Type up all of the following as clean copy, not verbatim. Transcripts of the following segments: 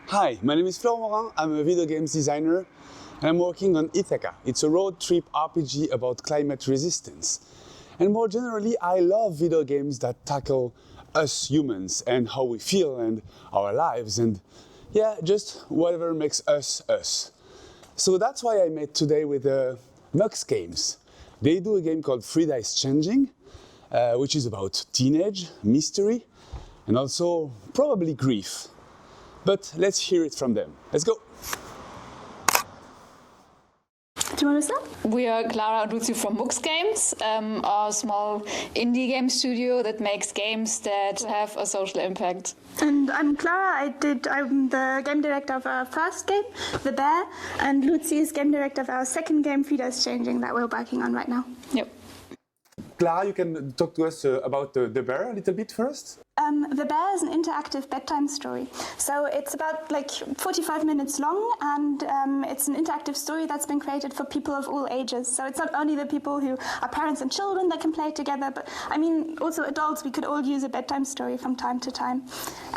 Hi, my name is Florent. I'm a video games designer and I'm working on Ithaca. It's a road trip RPG about climate resistance. And more generally, I love video games that tackle us humans and how we feel and our lives and just whatever makes us us. So that's why I met today with Mucks Games. They do a game called Frieda is Changing, which is about teenage, mystery, and also probably grief. But let's hear it from them. Let's go. Do you want to start? We are Clara and Luzie from Mucks Games, a small indie game studio that makes games that have a social impact. And I'm Clara. I'm the game director of our first game, The Bear, and Luzie is game director of our second game, Frieda is Changing, that we're working on right now. Yep. Clara, you can talk to us about The Bear a little bit first? The Bear is an interactive bedtime story. So it's about 45 minutes long, and it's an interactive story that's been created for people of all ages. So it's not only the people who are parents and children that can play together, but also adults. We could all use a bedtime story from time to time.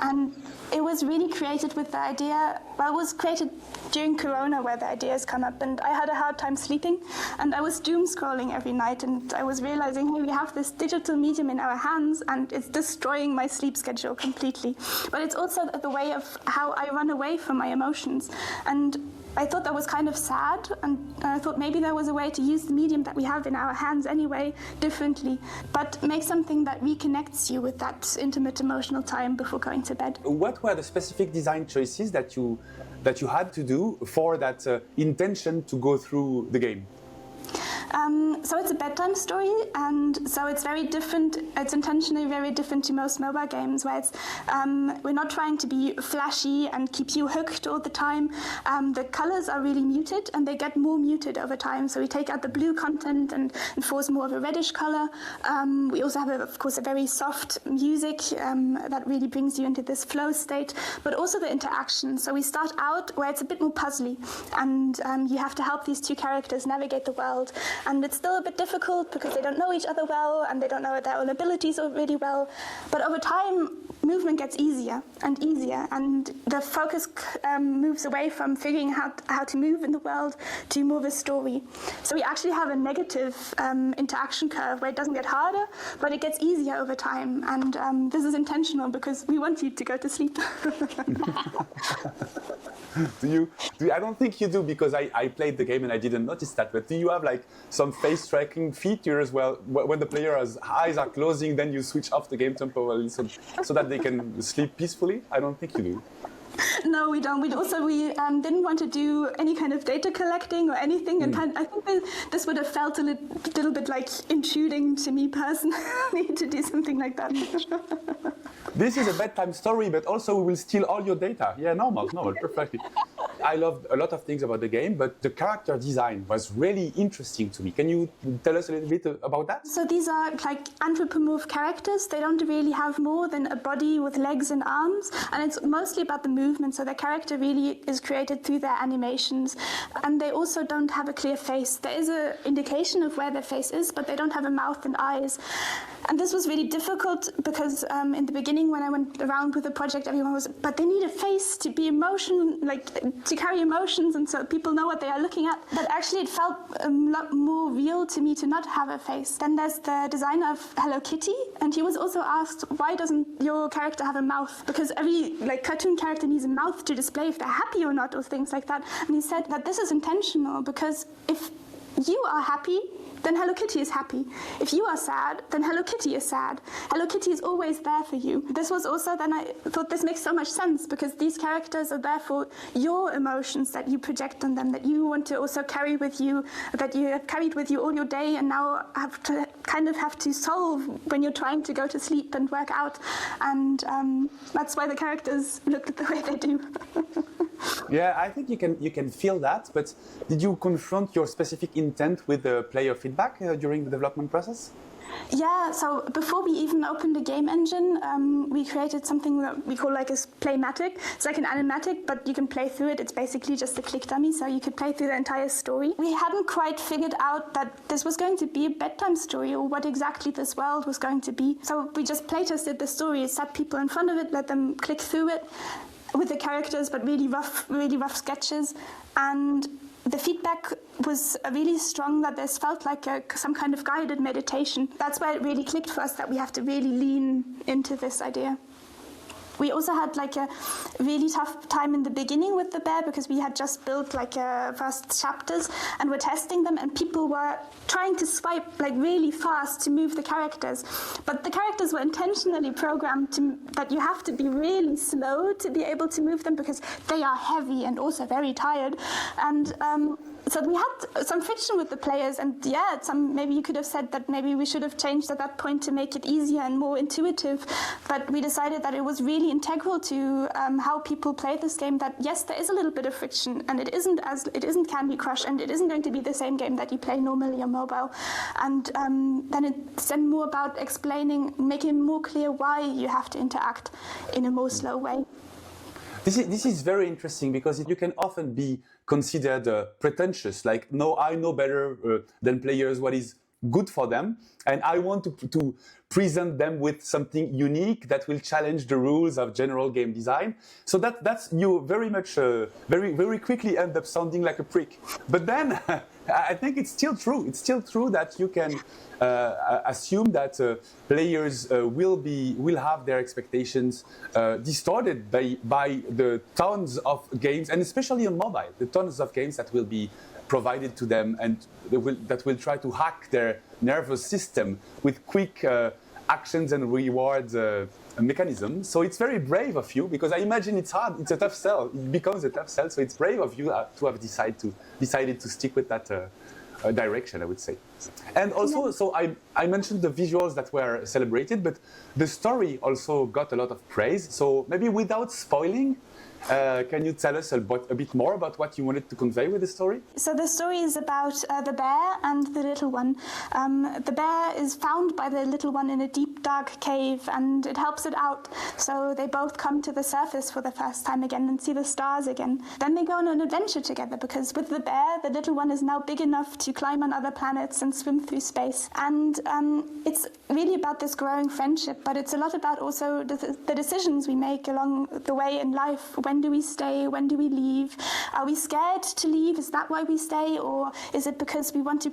And it was really created with the idea, it was created during Corona where the ideas come up, and I had a hard time sleeping, and I was doom scrolling every night, and I was realizing, hey, we have this digital medium in our hands, and it's destroying my sleep schedule completely. But it's also the way of how I run away from my emotions. And I thought that was kind of sad, and I thought maybe there was a way to use the medium that we have in our hands anyway differently, but make something that reconnects you with that intimate emotional time before going to bed. What were the specific design choices that you had to do for that intention to go through the game? So it's a bedtime story, and so it's very different. It's intentionally very different to most mobile games, where it's we're not trying to be flashy and keep you hooked all the time. The colors are really muted, and they get more muted over time. So we take out the blue content and enforce more of a reddish color. We also have, of course, a very soft music that really brings you into this flow state, but also the interaction. So we start out where it's a bit more puzzly, and you have to help these two characters navigate the world. And it's still a bit difficult because they don't know each other well and they don't know their own abilities really well. But over time, movement gets easier, and the focus moves away from figuring out how to move in the world to more of a story. So we actually have a negative interaction curve where it doesn't get harder, but it gets easier over time. And this is intentional because we want you to go to sleep. I don't think you do, because I played the game and I didn't notice that, but do you have some face tracking features where when the player's eyes are closing, then you switch off the game temporarily so that they can sleep peacefully? I don't think you do. No, we don't. We didn't want to do any kind of data collecting or anything, and I think this would have felt a little bit like intruding to me personally to do something like that. This is a bedtime story, but also we will steal all your data. Yeah, normal, perfectly. I loved a lot of things about the game, but the character design was really interesting to me. Can you tell us a little bit about that? So these are anthropomorph characters. They don't really have more than a body with legs and arms, and it's mostly about the movement. So their character really is created through their animations, and they also don't have a clear face. There is an indication of where their face is, but they don't have a mouth and eyes. And this was really difficult because in the beginning when I went around with the project, everyone was, but they need a face to be to carry emotions, and so people know what they are looking at. But actually it felt a lot more real to me to not have a face. Then there's the designer of Hello Kitty, and he was also asked, why doesn't your character have a mouth? Because every cartoon character needs a mouth to display if they're happy or not, or things like that. And he said that this is intentional, because if you are happy, then Hello Kitty is happy. If you are sad, then Hello Kitty is sad. Hello Kitty is always there for you. This was also, then I thought this makes so much sense, because these characters are there for your emotions that you project on them, that you want to also carry with you, that you have carried with you all your day and now have to solve when you're trying to go to sleep and work out. And that's why the characters look the way they do. Yeah, I think you can feel that, but did you confront your specific intent with the player feedback during the development process? Yeah, so before we even opened the game engine, we created something that we call like a playmatic. It's like an animatic, but you can play through it. It's basically just a click dummy, so you could play through the entire story. We hadn't quite figured out that this was going to be a bedtime story or what exactly this world was going to be. So we just playtested the story, sat people in front of it, let them click through it. with the characters, but really rough sketches. And the feedback was really strong, that this felt like some kind of guided meditation. That's where it really clicked for us, that we have to really lean into this idea. We also had like a really tough time in the beginning with the bear, because we had just built like first chapters and we're testing them, and people were trying to swipe like really fast to move the characters. But the characters were intentionally programmed that you have to be really slow to be able to move them, because they are heavy and also very tired. And so we had some friction with the players, and maybe you could have said that maybe we should have changed at that point to make it easier and more intuitive. But we decided that it was really integral to how people play this game, that yes, there is a little bit of friction, and it isn't Candy Crush, and it isn't going to be the same game that you play normally on mobile. And then it's then more about explaining, making it more clear why you have to interact in a more slow way. This is very interesting, because you can often be considered pretentious, like, no, I know better than players what is good for them, and I want to present them with something unique that will challenge the rules of general game design. So that's you very much very quickly end up sounding like a prick. But then I think it's still true. It's still true that you can assume that players will have their expectations distorted by the tons of games, and especially on mobile, the tons of games that will be provided to them, and that will try to hack their nervous system with quick actions and rewards mechanism. So it's very brave of you, because I imagine it's hard. It's a tough sell. It becomes a tough sell. So it's brave of you to have decided to stick with that direction, I would say. And also, so I mentioned the visuals that were celebrated, but the story also got a lot of praise. So maybe without spoiling, can you tell us a bit more about what you wanted to convey with the story? So the story is about the bear and the little one. The bear is found by the little one in a deep, dark cave, and it helps it out. So they both come to the surface for the first time again and see the stars again. Then they go on an adventure together, because with the bear, the little one is now big enough to climb on other planets and swim through space. And it's really about this growing friendship, but it's a lot about also the decisions we make along the way in life. When do we stay? When do we leave? Are we scared to leave? Is that why we stay? Or is it because we want to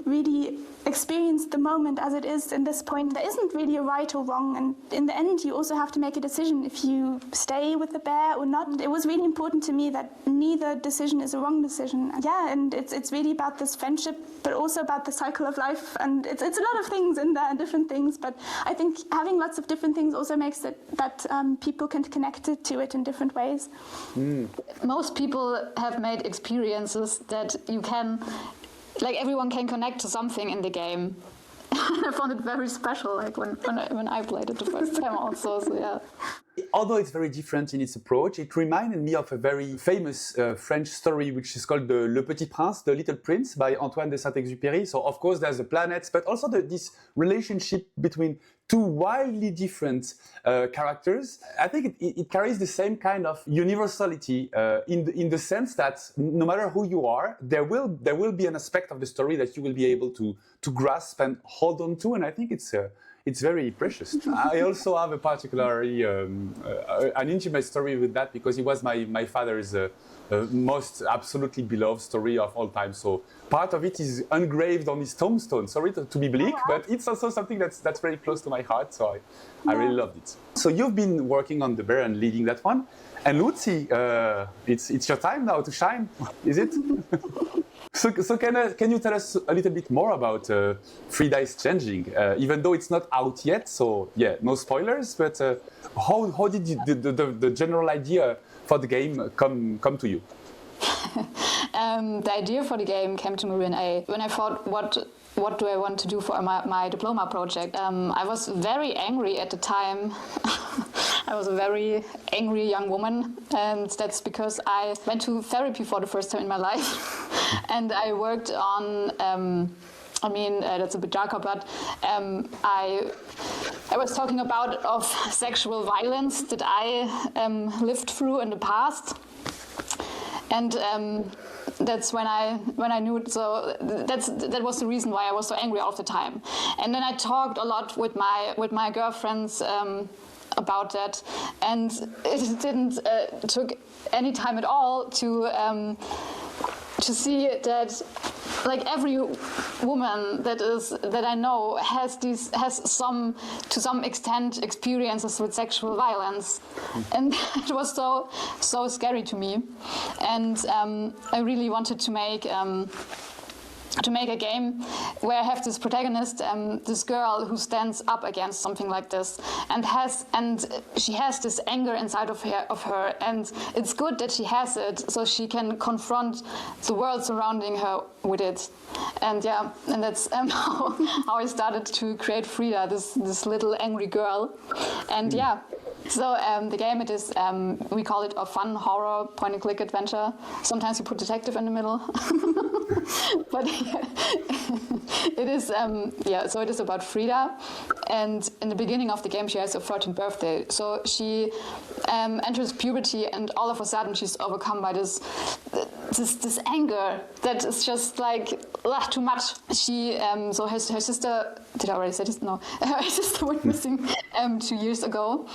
really experience the moment as it is in this point? There isn't really a right or wrong. And in the end, you also have to make a decision if you stay with the bear or not. It was really important to me that neither decision is a wrong decision. Yeah, and it's really about this friendship, but also about the cycle of life. And it's a lot of things in there, and different things. But I think having lots of different things also makes it that people can connect to it in different ways. Most people have made experiences that you can, like, everyone can connect to something in the game. I found it very special, like when I played it the first time also. So yeah. Although it's very different in its approach, it reminded me of a very famous French story, which is called Le Petit Prince, The Little Prince, by Antoine de Saint-Exupéry. So of course there's the planets, but also this relationship between two wildly different characters. I think it carries the same kind of universality in the sense that no matter who you are, there will be an aspect of the story that you will be able to grasp and hold on to, and I think it's very precious. I also have a particularly an intimate story with that, because it was my father's most absolutely beloved story of all time. So part of it is engraved on his tombstone. Sorry to be bleak, but it's also something that's very close to my heart. So I really loved it. So you've been working on the bear and leading that one. And Luzie, it's your time now to shine, is it? So can you tell us a little bit more about Frieda is Changing, even though it's not out yet? So yeah, no spoilers. But how did the general idea for the game come to you? The idea for the game came to me when I thought, what do I want to do for my diploma project? I was very angry at the time. I was a very angry young woman, and that's because I went to therapy for the first time in my life. And I worked on, that's a bit darker, but I was talking about of sexual violence that I lived through in the past. And that's when I knew it. So that was the reason why I was so angry all the time. And then I talked a lot with my girlfriends about that, and it didn't took any time at all to see that, like, every woman that I know has some, to some extent, experiences with sexual violence, and it was so scary to me, and I really wanted to make a game where I have this protagonist, this girl who stands up against something like this, and she has this anger inside of her, and it's good that she has it, so she can confront the world surrounding her with it, and that's how I started to create Frieda, this little angry girl, and So the game, it is, we call it a fun horror point-and-click adventure. Sometimes we put detective in the middle, but it is, so it is about Frieda, and in the beginning of the game she has a 13th birthday. So she enters puberty, and all of a sudden she's overcome by this anger that is just like too much. She, so her sister, did I already say this? No, her sister went missing 2 years ago.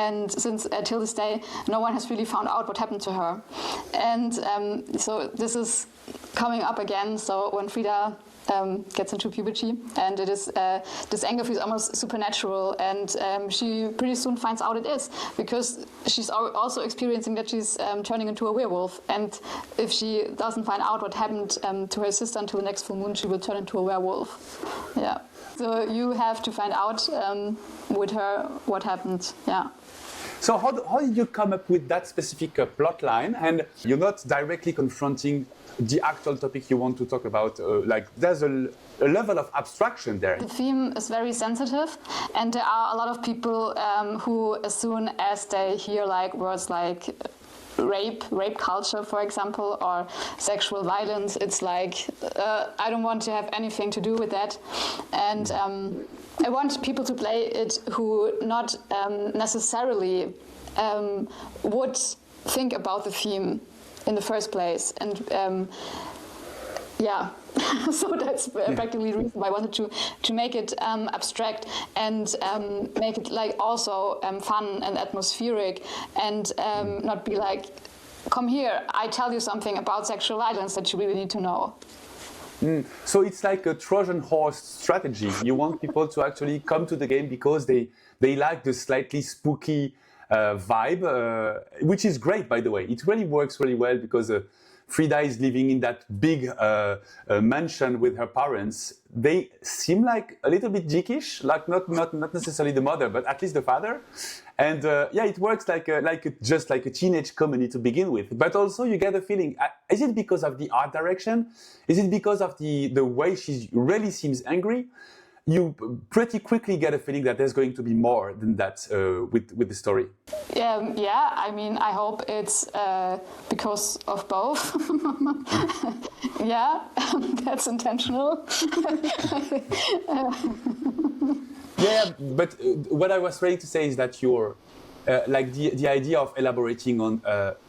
And since till this day, no one has really found out what happened to her. And so this is coming up again. So when Frieda gets into puberty, and it is this anger feels almost supernatural, and she pretty soon finds out it is, because she's also experiencing that she's turning into a werewolf, and if she doesn't find out what happened to her sister until the next full moon, she will turn into a werewolf. Yeah. So you have to find out with her what happened. Yeah. So how did you come up with that specific plot line? And you're not directly confronting the actual topic you want to talk about. Like, there's a level of abstraction there. The theme is very sensitive, and there are a lot of people who, as soon as they hear like words like rape culture, for example, or sexual violence, it's like, I don't want to have anything to do with that. And I want people to play it who not necessarily would think about the theme in the first place. And so that's practically the reason why I wanted to make it abstract and make it like also fun and atmospheric, and not be like, come here, I tell you something about sexual violence that you really need to know. So it's like a Trojan Horse strategy. You want people to actually come to the game because they like the slightly spooky vibe, which is great, by the way. It really works really well because Frieda is living in that big mansion with her parents. They seem like a little bit geekish, like not necessarily the mother, but at least the father. And it works just like a teenage comedy to begin with. But also you get a feeling, is it because of the art direction? Is it because of the way she really seems angry? You pretty quickly get a feeling that there's going to be more than that with the story. I mean, I hope it's because of both. That's intentional. But what I was trying to say is that you're like the idea of elaborating on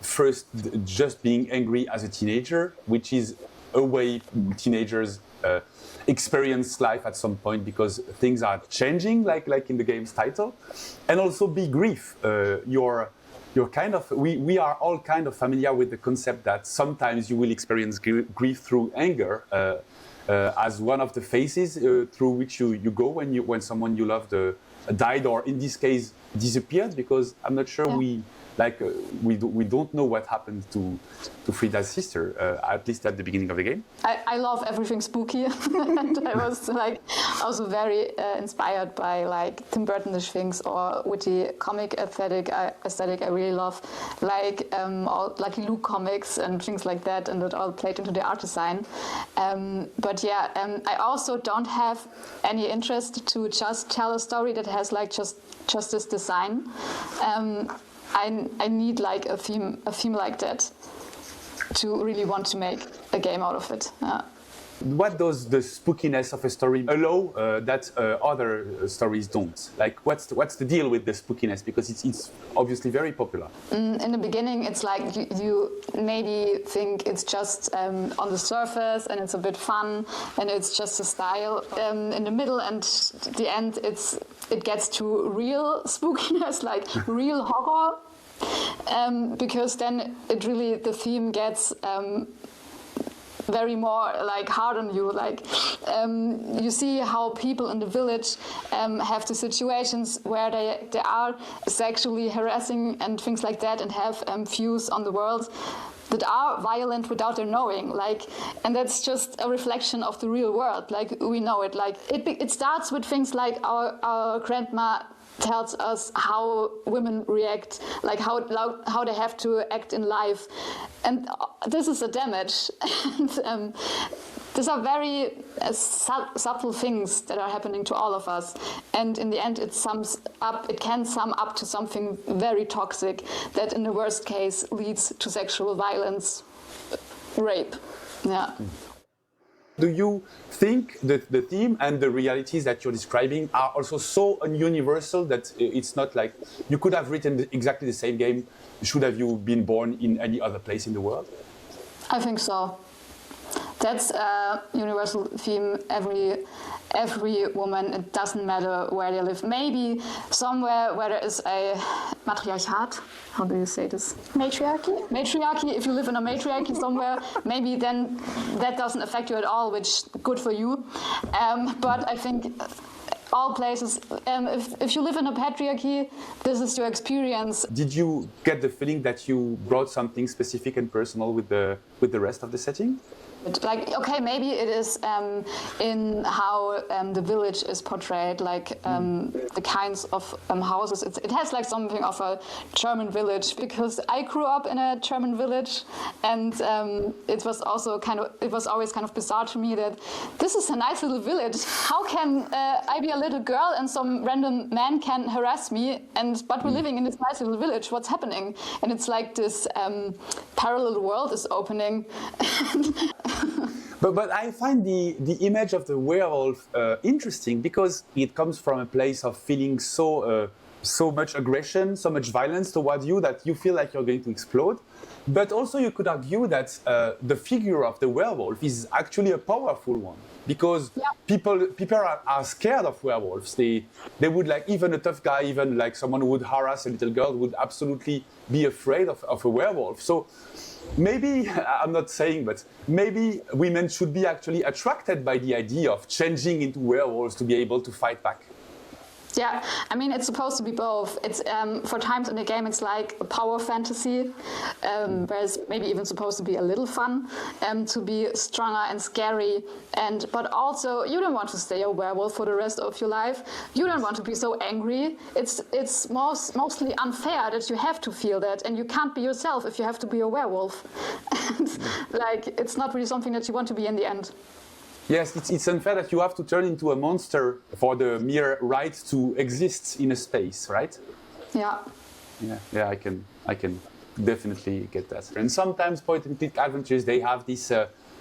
first just being angry as a teenager, which is a way teenagers experience life at some point because things are changing, like in the game's title, and also be grief. You're kind of, we are all kind of familiar with the concept that sometimes you will experience grief through anger as one of the phases through which you go when someone you loved died, or in this case disappeared, because I'm not sure we don't know what happened to Frieda's sister, at least at the beginning of the game. I love everything spooky, and I was like also very inspired by like Tim Burton-ish things or witty comic aesthetic. I really love like all Lucky Luke comics and things like that, and that all played into the art design. I also don't have any interest to just tell a story that has like just this design. I need like a theme like that to really want to make a game out of it. What does the spookiness of a story allow that other stories don't? Like, what's the deal with the spookiness? Because it's obviously very popular. In the beginning, it's like you maybe think it's just on the surface and it's a bit fun and it's just a style. In the middle and the end, it's it gets to real spookiness, like real horror, because then the theme gets very more like hard on you. Like you see how people in the village have the situations where they are sexually harassing and things like that, and have views on the world that are violent without their knowing, like, and that's just a reflection of the real world. Like, we know it. Like, it starts with things like our grandma tells us how women react, like how they have to act in life, and this is a damage. And these are very subtle things that are happening to all of us, and in the end it can sum up to something very toxic that in the worst case leads to sexual violence, rape. Yeah. Do you think that the theme and the realities that you're describing are also so universal that it's not like you could have written exactly the same game should have you been born in any other place in the world? I think so. That's a universal theme. Every woman, it doesn't matter where they live. Maybe somewhere where there is a matriarchat. How do you say this? Matriarchy? Matriarchy. If you live in a matriarchy somewhere, maybe then that doesn't affect you at all, which good for you. But I think all places, if you live in a patriarchy, this is your experience. Did you get the feeling that you brought something specific and personal with the rest of the setting? Like, okay, maybe it is in how the village is portrayed, like the kinds of houses. It has like something of a German village, because I grew up in a German village, and it was always kind of bizarre to me that this is a nice little village. How can I be a little girl and some random man can harass me? But we're living in this nice little village. What's happening? And it's like this parallel world is opening. But I find the image of the werewolf interesting, because it comes from a place of feeling so much aggression, so much violence towards you that you feel like you're going to explode. But also you could argue that the figure of the werewolf is actually a powerful one, because people are scared of werewolves. They would, like, even a tough guy, even like someone who would harass a little girl would absolutely be afraid of a werewolf. So maybe, I'm not saying, but maybe women should be actually attracted by the idea of changing into werewolves to be able to fight back. Yeah, I mean, it's supposed to be both. It's for times in the game, it's like a power fantasy, whereas maybe even supposed to be a little fun, to be stronger and scary. But also, you don't want to stay a werewolf for the rest of your life. You don't want to be so angry. It's mostly unfair that you have to feel that, and you can't be yourself if you have to be a werewolf. Like, it's not really something that you want to be in the end. Yes, it's unfair that you have to turn into a monster for the mere right to exist in a space, right? Yeah. Yeah, I can definitely get that. And sometimes point-and-click adventures, they have this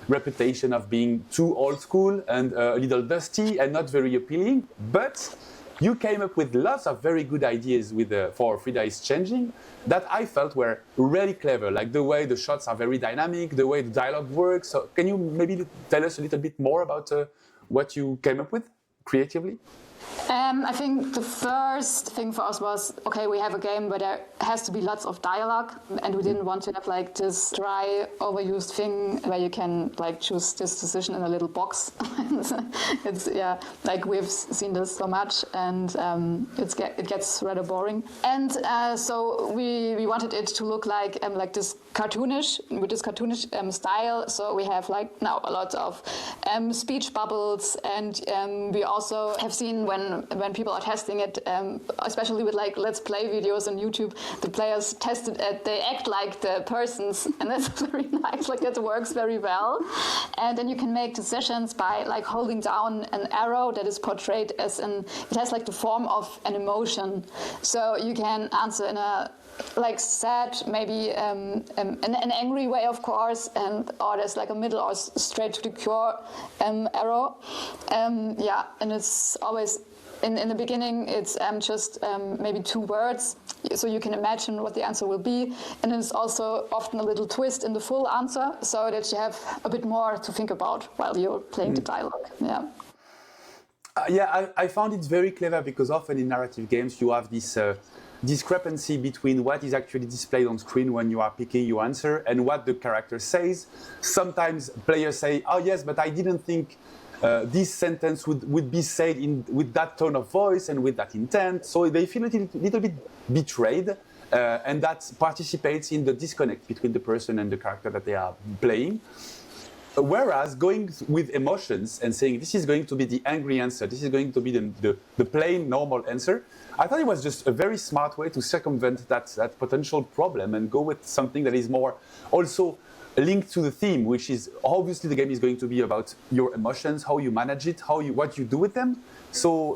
reputation of being too old school and a little dusty and not very appealing. But you came up with lots of very good ideas for Frieda is Changing that I felt were really clever, like the way the shots are very dynamic, the way the dialogue works. So can you maybe tell us a little bit more about what you came up with creatively? I think the first thing for us was, okay, we have a game where there has to be lots of dialogue, and we didn't want to have like this dry, overused thing where you can like choose this decision in a little box. It's like we've seen this so much, and it gets rather boring. And so we wanted it to look like this cartoonish, with this cartoonish style. So we have like now a lot of speech bubbles, and we also have seen when people are testing it, especially with like Let's Play videos on YouTube, the players test it, they act like the persons, and that's very nice, like that works very well. And then you can make decisions by like holding down an arrow that is portrayed as it has like the form of an emotion. So you can answer in a like sad, maybe an angry way, of course, or there's like a middle or straight to the core arrow. And it's always in the beginning it's just maybe 2 words, so you can imagine what the answer will be, and then it's also often a little twist in the full answer, so that you have a bit more to think about while you're playing the dialogue. Yeah. I found it very clever because often in narrative games you have this discrepancy between what is actually displayed on screen when you are picking your answer and what the character says. Sometimes players say, oh yes, but I didn't think this sentence would be said with that tone of voice and with that intent. So they feel a little bit betrayed, and that participates in the disconnect between the person and the character that they are playing. Whereas going with emotions and saying this is going to be the angry answer, this is going to be the plain normal answer, I thought it was just a very smart way to circumvent that potential problem and go with something that is more also linked to the theme, which is obviously the game is going to be about your emotions, how you manage it, what you do with them. So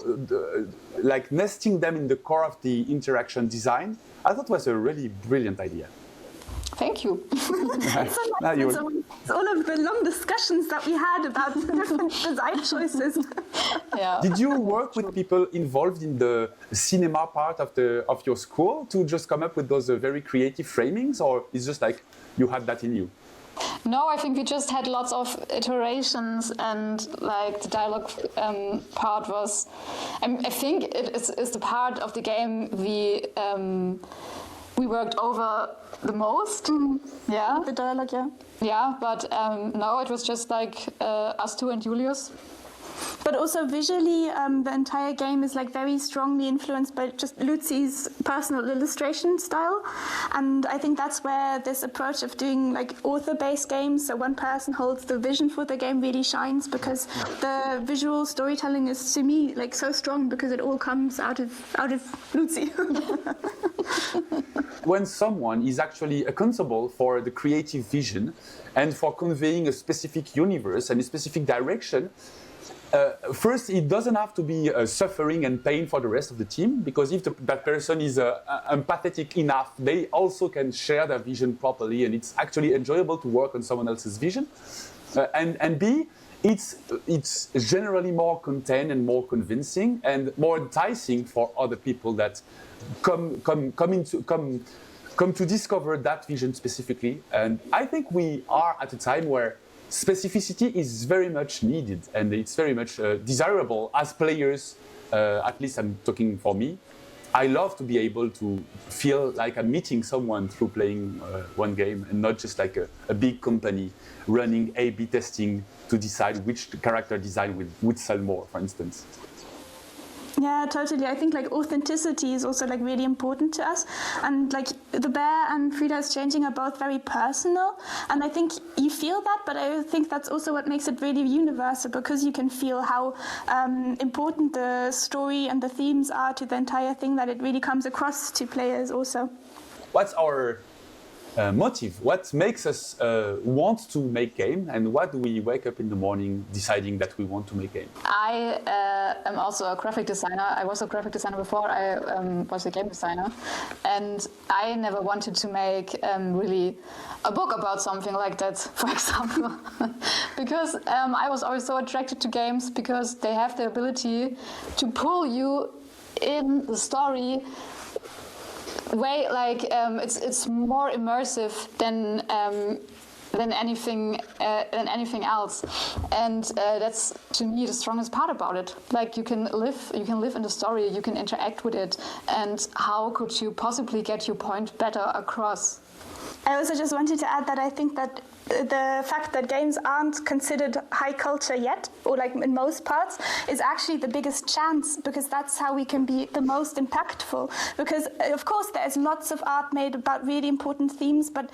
like nesting them in the core of the interaction design, I thought was a really brilliant idea. Thank you. It's all of the long discussions that we had about the different design choices. Yeah. Did you work with people involved in the cinema part of your school to just come up with those very creative framings, or it's just like you had that in you? No, I think we just had lots of iterations, and like the dialogue part was, I think it is the part of the game we worked over the most. Yeah, The dialogue, yeah. yeah, but no, it was just like us two and Julius. But also visually, the entire game is like very strongly influenced by just Luzie's personal illustration style. And I think that's where this approach of doing like author-based games, so one person holds the vision for the game, really shines, because the visual storytelling is, to me, like so strong because it all comes out of Luzie. When someone is actually accountable for the creative vision and for conveying a specific universe and a specific direction, first, it doesn't have to be suffering and pain for the rest of the team, because if that person is empathetic enough, they also can share their vision properly, and it's actually enjoyable to work on someone else's vision. And B, it's generally more contained and more convincing and more enticing for other people that come to discover that vision specifically. And I think we are at a time where specificity is very much needed, and it's very much desirable as players. At least I'm talking for me. I love to be able to feel like I'm meeting someone through playing one game, and not just like a big company running A/B testing to decide which character design would sell more, for instance. Yeah, totally. I think like authenticity is also like really important to us, and like the bear and Frieda's changing are both very personal, and I think you feel that, but I think that's also what makes it really universal, because you can feel how important the story and the themes are to the entire thing, that it really comes across to players also. What's our motive? What makes us want to make game, and what do we wake up in the morning deciding that we want to make game? I am also a graphic designer. I was a graphic designer before I was a game designer, and I never wanted to make really a book about something like that, for example, because I was always so attracted to games because they have the ability to pull you in the story way, like it's more immersive than anything else, and that's to me the strongest part about it. Like you can live in the story, you can interact with it, and how could you possibly get your point better across? I also just wanted to add that I think that the fact that games aren't considered high culture yet, or like in most parts, is actually the biggest chance, because that's how we can be the most impactful. Because of course there's lots of art made about really important themes, but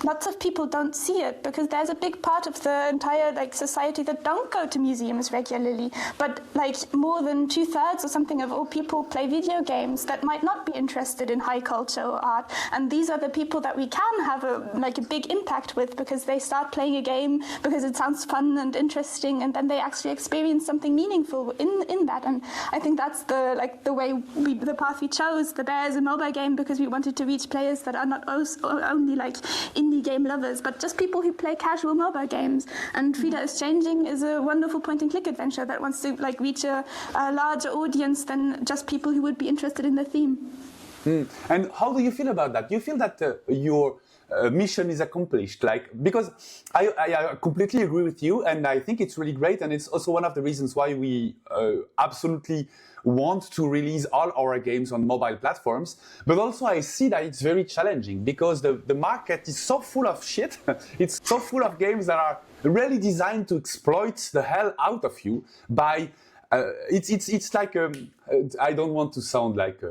lots of people don't see it, because there's a big part of the entire like society that don't go to museums regularly, but like more than 2/3 or something of all people play video games that might not be interested in high culture or art, and these are the people that we can have a big impact with, because they start playing a game because it sounds fun and interesting, and then they actually experience something meaningful in that. And I think that's the way the path we chose. The Bear is a mobile game because we wanted to reach players that are not only like indie game lovers, but just people who play casual mobile games. And Frieda is Changing is a wonderful point-and-click adventure that wants to like reach a larger audience than just people who would be interested in the theme. And how do you feel about that? Do you feel that your mission is accomplished. Like, because I completely agree with you, and I think it's really great, and it's also one of the reasons why we absolutely want to release all our games on mobile platforms. But also I see that it's very challenging because the market is so full of shit. It's so full of games that are really designed to exploit the hell out of you by it's like I don't want to sound like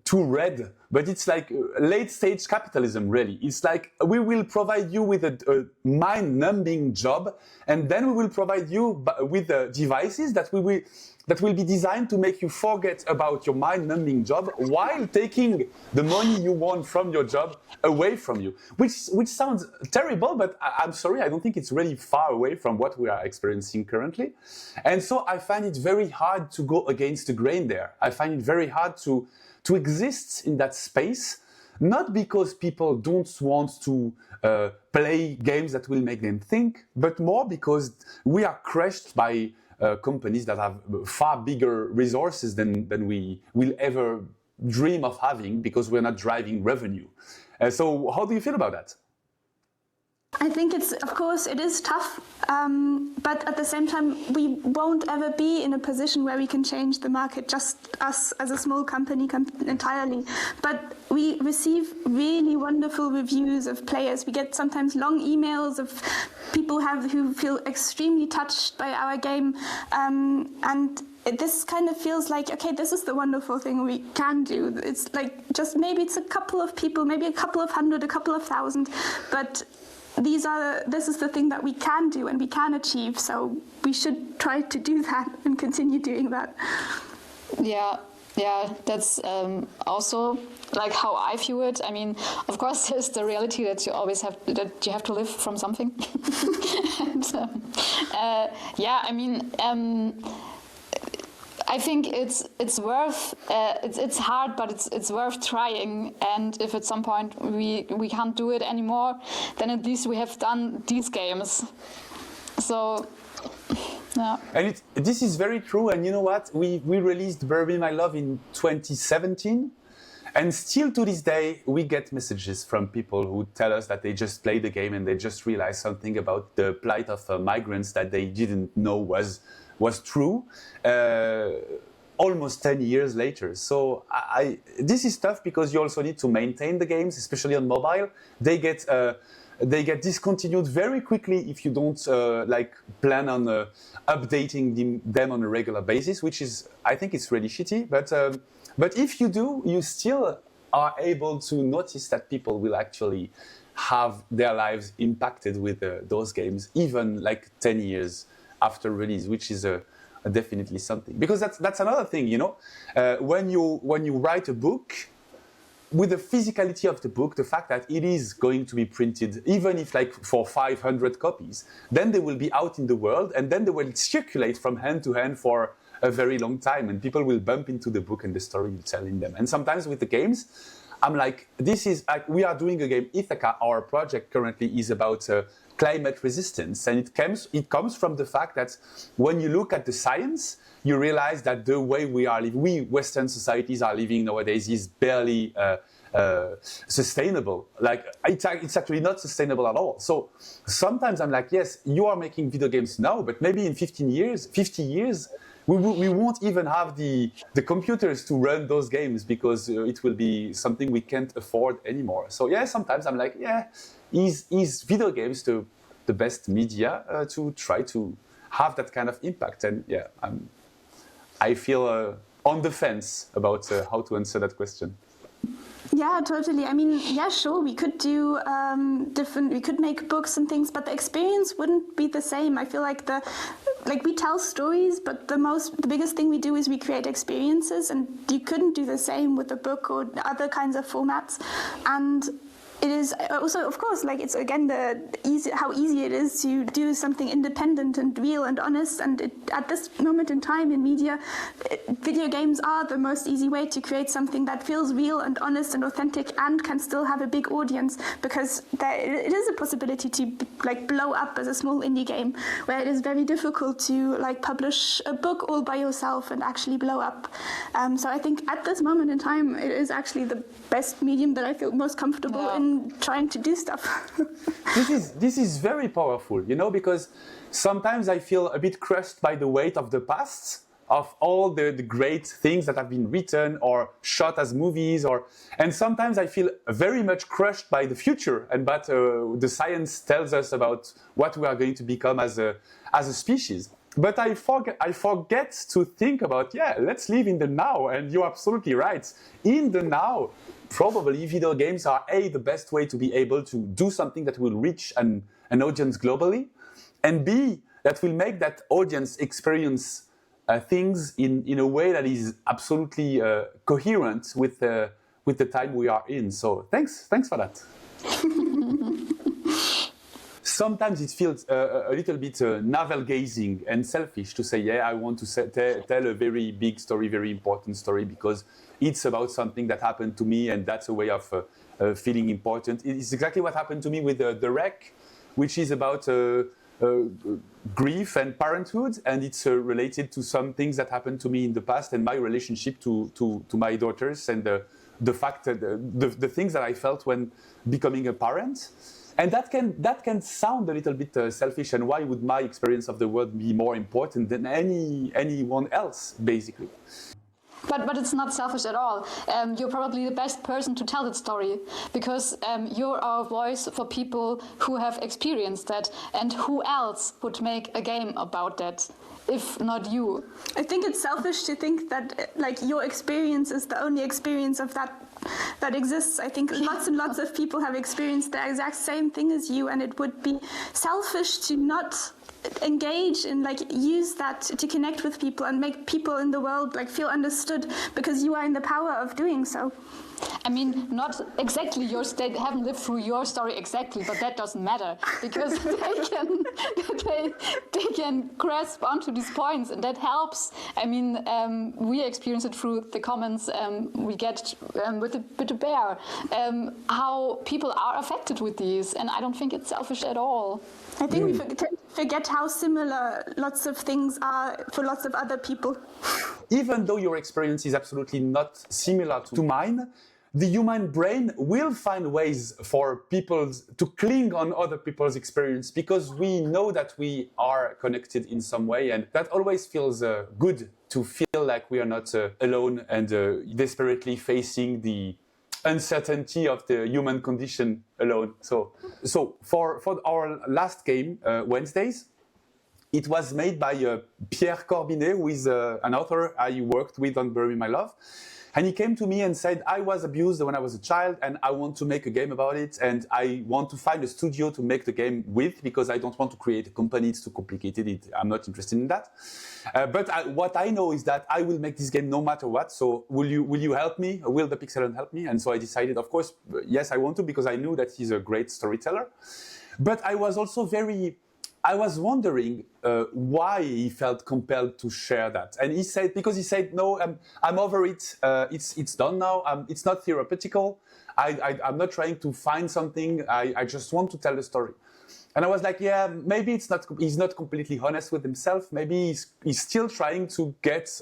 too red, but it's like late stage capitalism, really. It's like we will provide you with a mind-numbing job, and then we will provide you with devices that will be designed to make you forget about your mind-numbing job while taking the money you want from your job away from you, which sounds terrible, but I'm sorry, I don't think it's really far away from what we are experiencing currently. And so I find it very hard to go against the grain there. I find it very hard to exist in that space, not because people don't want to play games that will make them think, but more because we are crushed by companies that have far bigger resources than we will ever dream of having, because we're not driving revenue. So how do you feel about that? I think of course, it is tough, but at the same time, we won't ever be in a position where we can change the market, just us as a small company entirely. But we receive really wonderful reviews of players. We get sometimes long emails of people who feel extremely touched by our game, and this kind of feels like, okay, this is the wonderful thing we can do. It's like just maybe it's a couple of people, maybe a couple of hundred, a couple of thousand, but this is the thing that we can do and we can achieve, so we should try to do that and continue doing that. Yeah, that's also like how I view it. I mean, of course, there's the reality that you always have to live from something. And, I mean, I think it's worth it's hard, but it's worth trying. And if at some point we can't do it anymore, then at least we have done these games. So yeah. And this is very true. And you know what? We released Bury My Love in 2017. And still to this day, we get messages from people who tell us that they just played the game and they just realized something about the plight of migrants that they didn't know was true almost 10 years later. So this is tough because you also need to maintain the games, especially on mobile. They get discontinued very quickly if you don't plan on updating them on a regular basis, which is, I think it's really shitty. But if you do, you still are able to notice that people will actually have their lives impacted with those games, even like 10 years after release, which is definitely something. Because that's another thing, you know, when you write a book, with the physicality of the book, the fact that it is going to be printed, even if like for 500 copies, then they will be out in the world, and then they will circulate from hand to hand for a very long time, and people will bump into the book and the story you tell in them. And sometimes with the games, I'm like, this is like, we are doing a game, Ithaca, our project currently is about climate resistance, and it comes from the fact that when you look at the science, you realize that the way we Western societies are living nowadays is barely sustainable. Like it's actually not sustainable at all. So sometimes I'm like, yes, you are making video games now, but maybe in 50 years, we won't even have the computers to run those games because it will be something we can't afford anymore. So yeah, sometimes I'm like, yeah, is video games the best media to try to have that kind of impact? And yeah, I feel on the fence about how to answer that question. Yeah, totally. I mean, yeah, sure, we could do we could make books and things, but the experience wouldn't be the same. I feel like we tell stories, but the biggest thing we do is we create experiences, and you couldn't do the same with a book or other kinds of formats. And it is also, of course, like it's again how easy it is to do something independent and real and honest. And at this moment in time in media, video games are the most easy way to create something that feels real and honest and authentic and can still have a big audience, because it is a possibility to like blow up as a small indie game, where it is very difficult to like publish a book all by yourself and actually blow up. So I think at this moment in time, it is actually the best medium that I feel most comfortable in living trying to do stuff. This is very powerful, you know, because sometimes I feel a bit crushed by the weight of the past, of all the great things that have been written or shot as movies, and sometimes I feel very much crushed by the future and what the science tells us about what we are going to become as a species. But I forget to think about, let's live in the now, and you're absolutely right. In the now, probably video games are the best way to be able to do something that will reach an audience globally, and B, that will make that audience experience things in a way that is absolutely coherent with the time we are in. So thanks for that. Sometimes it feels a little bit navel-gazing and selfish to say, I want to tell a very big story, very important story, because it's about something that happened to me, and that's a way of feeling important. It's exactly what happened to me with The Wreck, which is about grief and parenthood, and it's related to some things that happened to me in the past and my relationship to my daughters, and the fact that the things that I felt when becoming a parent. And that can sound a little bit selfish, and why would my experience of the world be more important than anyone else, basically? But it's not selfish at all. You're probably the best person to tell that story, because you're our voice for people who have experienced that, and who else would make a game about that if not you? I think it's selfish to think that your experience is the only experience of that exists. I think lots and lots of people have experienced the exact same thing as you, and it would be selfish to not engage and use that to connect with people and make people in the world feel understood, because you are in the power of doing so. I mean, not exactly your state, haven't lived through your story exactly, but that doesn't matter, because they can grasp onto these points, and that helps. I mean, we experience it through the comments we get with the bear, how people are affected with these, and I don't think it's selfish at all. I think we forget how similar lots of things are for lots of other people. Even though your experience is absolutely not similar to mine, the human brain will find ways for people to cling on other people's experience, because we know that we are connected in some way, and that always feels good to feel like we are not alone and desperately facing the uncertainty of the human condition alone. So for our last game, Wednesdays, it was made by Pierre Corbinet, who is an author I worked with on Bury My Love. And he came to me and said, I was abused when I was a child, and I want to make a game about it, and I want to find a studio to make the game with, because I don't want to create a company, it's too complicated, I'm not interested in that. What I know is that I will make this game no matter what, so will you help me? Will the Pixelant help me? And so I decided, of course, yes, I want to, because I knew that he's a great storyteller. But I was also I was wondering why he felt compelled to share that. And he said, no, I'm over it. It's done now. It's not therapeutical. I'm not trying to find something. I just want to tell the story. And I was like, maybe he's not completely honest with himself. Maybe he's still trying to get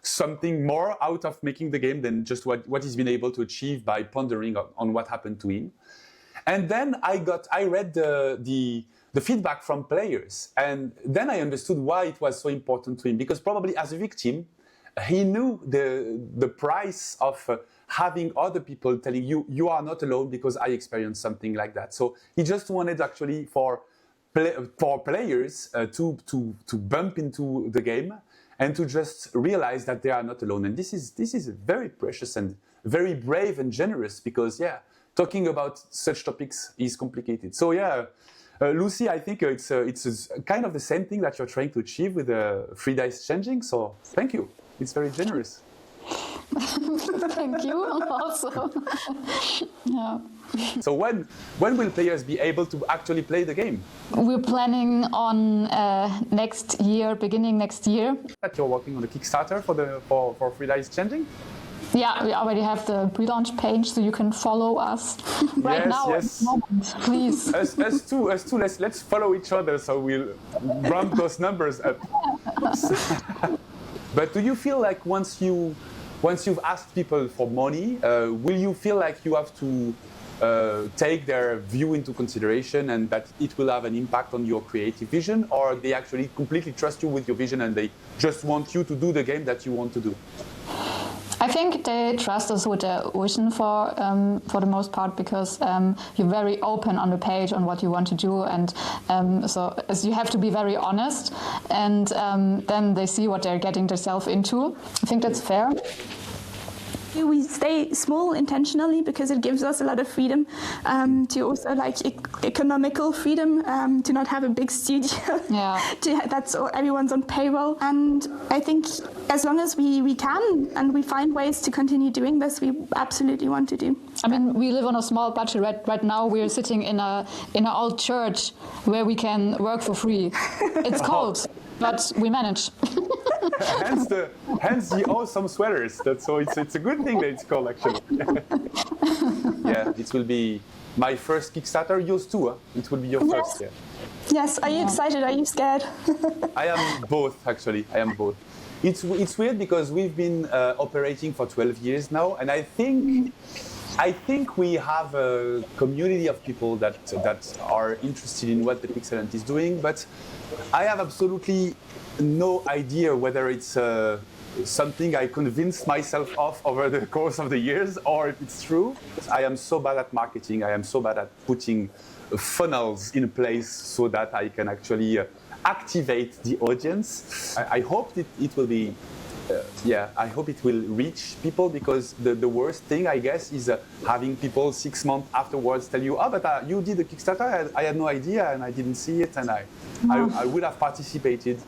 something more out of making the game than just what he's been able to achieve by pondering on what happened to him. And then I read the feedback from players, and then I understood why it was so important to him, because probably as a victim, he knew the price of having other people telling you are not alone because I experienced something like that. So he just wanted actually for players to bump into the game and to just realize that they are not alone. And this is very precious and very brave and generous, because talking about such topics is complicated. So Luzie, I think it's kind of the same thing that you're trying to achieve with Frieda is Changing. So thank you. It's very generous. Thank you also. Yeah. So when will players be able to actually play the game? We're planning on next year, beginning next year. That you're working on the Kickstarter for Frieda is Changing? Yeah, we already have the pre-launch page, so you can follow us right now. Yes. At the moment, please. Us too. Let's follow each other, so we'll ramp those numbers up. But do you feel like once you've asked people for money, will you feel like you have to take their view into consideration and that it will have an impact on your creative vision, or they actually completely trust you with your vision and they just want you to do the game that you want to do? I think they trust us with their vision for the most part, because you're very open on the page on what you want to do, and so you have to be very honest, and then they see what they're getting themselves into. I think that's fair. We stay small intentionally because it gives us a lot of freedom to also like economical freedom to not have a big studio. Yeah. That's all, everyone's on payroll, and I think as long as we can and we find ways to continue doing this, we absolutely want to do. I mean, we live on a small budget right now. We're sitting in an old church where we can work for free. It's cold, but we manage. hence the awesome sweaters. It's a good thing that it's called, actually. Yeah, it will be my first Kickstarter. Yours too. Huh? It will be your first. Yeah. Yes. Are you excited? Are you scared? I am both, actually. I am both. It's weird because we've been operating for 12 years now, and I think we have a community of people that are interested in what the Pixelant is doing, but I have absolutely no idea whether it's something I convinced myself of over the course of the years or if it's true. I am so bad at marketing. I am so bad at putting funnels in place so that I can actually activate the audience. I hope it will be. I hope it will reach people, because the worst thing, I guess, is having people 6 months afterwards tell you, oh, but you did a Kickstarter, I had no idea and I didn't see it, and I would have participated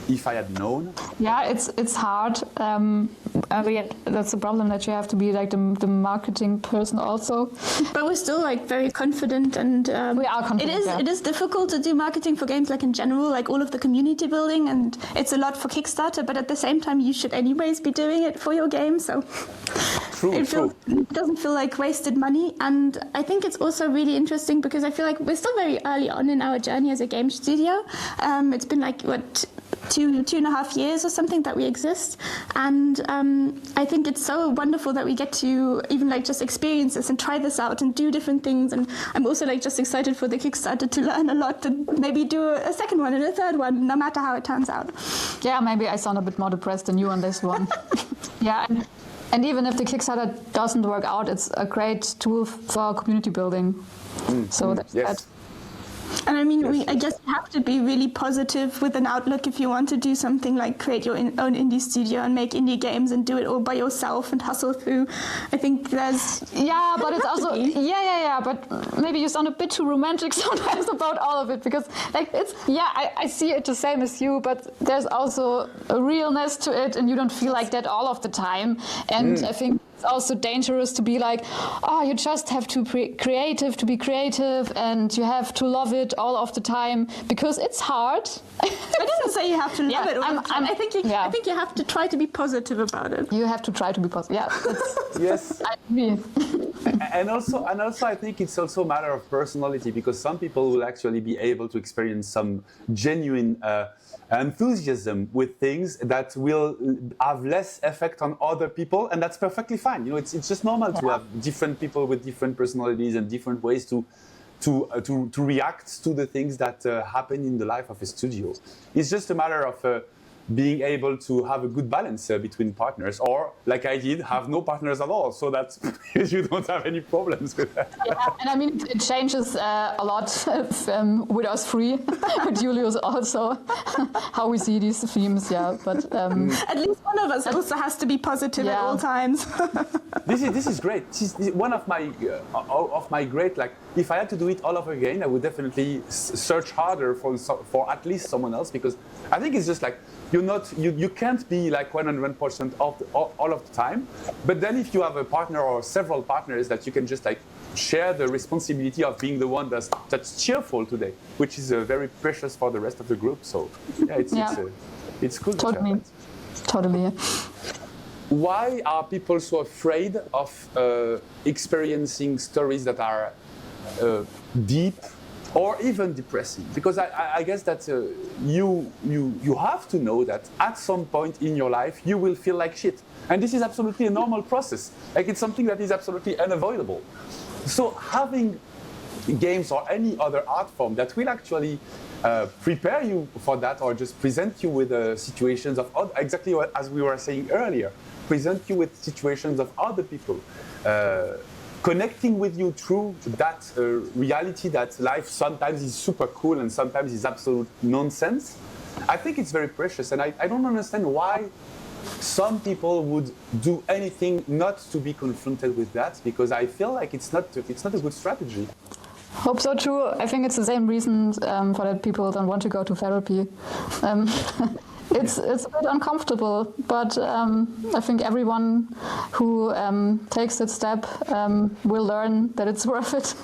if I had known. Yeah, it's hard. That's the problem, that you have to be like the marketing person also. But we're still like very confident, and we are confident. It is difficult to do marketing for games, like in general, like all of the community building, and it's a lot for Kickstarter. But at the same time, you should anyways be doing it for your game. So it doesn't feel like wasted money. And I think it's also really interesting because I feel like we're still very early on in our journey as a game studio. It's been like two and a half years or something that we exist, and I think it's so wonderful that we get to even like just experience this and try this out and do different things. And I'm also like just excited for the Kickstarter to learn a lot and maybe do a second one and a third one, no matter how it turns out. Yeah, maybe I sound a bit more depressed than you on this one. Yeah, and even if the Kickstarter doesn't work out, it's a great tool for community building. So that's that. And I mean, I guess you have to be really positive with an outlook if you want to do something like create your own indie studio and make indie games and do it all by yourself and hustle through. I think there's... Yeah, but it's also... Yeah, but maybe you sound a bit too romantic sometimes about all of it, because like it's... Yeah, I see it the same as you, but there's also a realness to it, and you don't feel like that all of the time. And I think it's also dangerous to be like, oh, you just have to be creative, and you have to love it all of the time, because it's hard. I didn't say you have to love it all the time. I think you have to try to be positive about it. You have to try to be positive. Yeah. Yes. I agree. And also, I think it's also a matter of personality, because some people will actually be able to experience some genuine enthusiasm with things that will have less effect on other people, and that's perfectly fine. You know, it's just normal to have different people with different personalities and different ways to react to the things that happen in the life of a studio. It's just a matter of being able to have a good balance between partners, or like I did, have no partners at all, so that you don't have any problems with that. Yeah, and I mean, it changes a lot with us three, with Julius also, how we see these themes, but... At least one of us also has to be positive at all times. This is great. This is one of my great, like, if I had to do it all over again, I would definitely search harder for at least someone else, because I think it's just like, you can't be like 100% all of the time. But then if you have a partner or several partners that you can just like share the responsibility of being the one that's cheerful today, which is very precious for the rest of the group. So it's cool. Totally. Why are people so afraid of experiencing stories that are deep or even depressing? Because I guess that you have to know that at some point in your life you will feel like shit, and this is absolutely a normal process. Like, it's something that is absolutely unavoidable. So having games or any other art form that will actually prepare you for that, or just present you with situations of exactly as we were saying earlier, present you with situations of other people, connecting with you through that reality that life sometimes is super cool and sometimes is absolute nonsense. I think it's very precious, and I don't understand why some people would do anything not to be confronted with that, because I feel like it's not a good strategy. Hope so too. I think it's the same reason for that people don't want to go to therapy. It's a bit uncomfortable, but I think everyone who takes that step will learn that it's worth it.